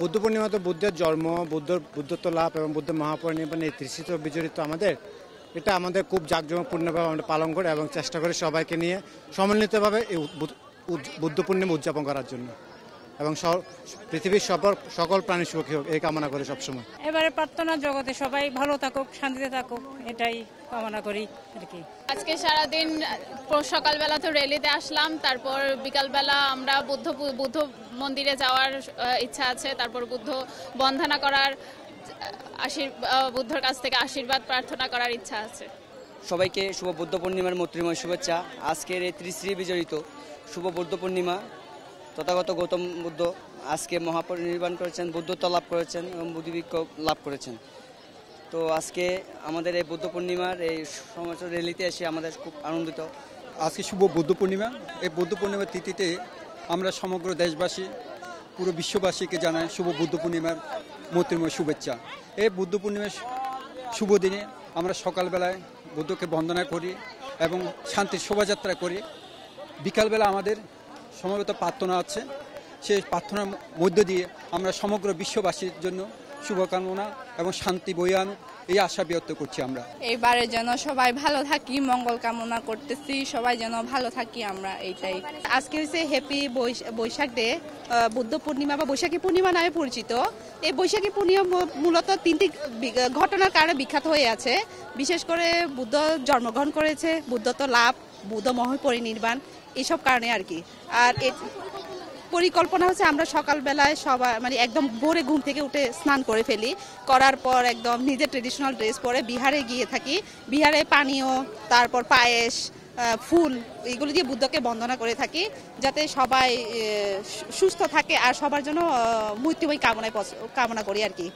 বুদ্ধ পূর্ণিমা তো বুদ্ধের জন্ম, বুদ্ধত্ব লাভ এবং বুদ্ধের মহাপরিনির্বাণের তৃষিত বিজড়িত আমাদের এটা আমাদের খুব জাঁকজমকপূর্ণভাবে আমরা পালন করি এবং চেষ্টা করি সবাইকে নিয়ে সম্মিলিতভাবে এই বুদ্ধ পূর্ণিমা উদযাপন করার জন্য এবং পৃথিবীর সকল প্রাণী সুখী হোক এই কামনা করি সবসময়। এবারে প্রার্থনা জগতে সবাই ভালো থাকুক, শান্তিতে থাকুক, এটাই কামনা করি আর কি। আজকে সারাদিন সকালবেলা তো র্যালিতে আসলাম, তারপর বিকালবেলা আমরা বুদ্ধ মন্দিরে যাওয়ার ইচ্ছা আছে, তারপর বুদ্ধ বন্দনা করার বুদ্ধর কাছ থেকে আশীর্বাদ প্রার্থনা করার ইচ্ছা আছে। সবাইকে শুভ বুদ্ধ পূর্ণিমার মৈত্রীময় শুভেচ্ছা। আজকের এই ত্রিশ্রী বিজড়িত শুভ বুদ্ধ পূর্ণিমা তথাগত গৌতম বুদ্ধ আজকে মহাপরিনির্বাণ করেছেন, বুদ্ধত্ব লাভ করেছেন এবং বুদ্ধিবৃক্ষ লাভ করেছেন। তো আজকে আমাদের এই বুদ্ধ পূর্ণিমার এই সমস্ত র্যালিতে এসে আমাদের খুব আনন্দিত। আজকে শুভ বুদ্ধ পূর্ণিমা। এই বুদ্ধ পূর্ণিমার তিথিতে আমরা সমগ্র দেশবাসী, পুরো বিশ্ববাসীকে জানাই শুভ বুদ্ধ পূর্ণিমার মৈত্রীময় শুভেচ্ছা। এই বুদ্ধ পূর্ণিমার শুভ দিনে আমরা সকালবেলায় বুদ্ধকে বন্দনা করি এবং শান্তির শোভাযাত্রা করি। বিকালবেলা আমাদের সমবেত প্রার্থনা আছে, সেই প্রার্থনার মধ্য দিয়ে আমরা সমগ্র বিশ্ববাসীর জন্য শুভকামনা এবং শান্তি বয়ে আনুক এই আশা ব্যক্ত করছি। আমরা এইবারে যেন সবাই ভালো থাকি মঙ্গল কামনা করতেছি, সবাই যেন ভালো থাকি আমরা, এইটাই। আজকে হচ্ছে হ্যাপি বৈশাখ ডে, বুদ্ধ পূর্ণিমা বা বৈশাখী পূর্ণিমা নামে পরিচিত। এই বৈশাখী পূর্ণিমা মূলত তিনটি ঘটনার কারণে বিখ্যাত হয়ে আছে। বিশেষ করে বুদ্ধ জন্মগ্রহণ করেছে, বুদ্ধত্ব লাভ, বুদ্ধ মহাপরিনির্বাণ, এইসব কারণে আর কি। আর পরিকল্পনা হচ্ছে আমরা সকালবেলায় সবাই একদম ভোরে ঘুম থেকে উঠে স্নান করে ফেলি, করার পর একদম নিজের ট্রেডিশনাল ড্রেস পরে বিহারে গিয়ে থাকি। বিহারে পানীয়, তারপর পায়েস, ফুল, এগুলো দিয়ে বুদ্ধকে বন্দনা করে থাকি যাতে সবাই সুস্থ থাকে আর সবার জন্য মৈত্রীময় কামনা করি আর কি।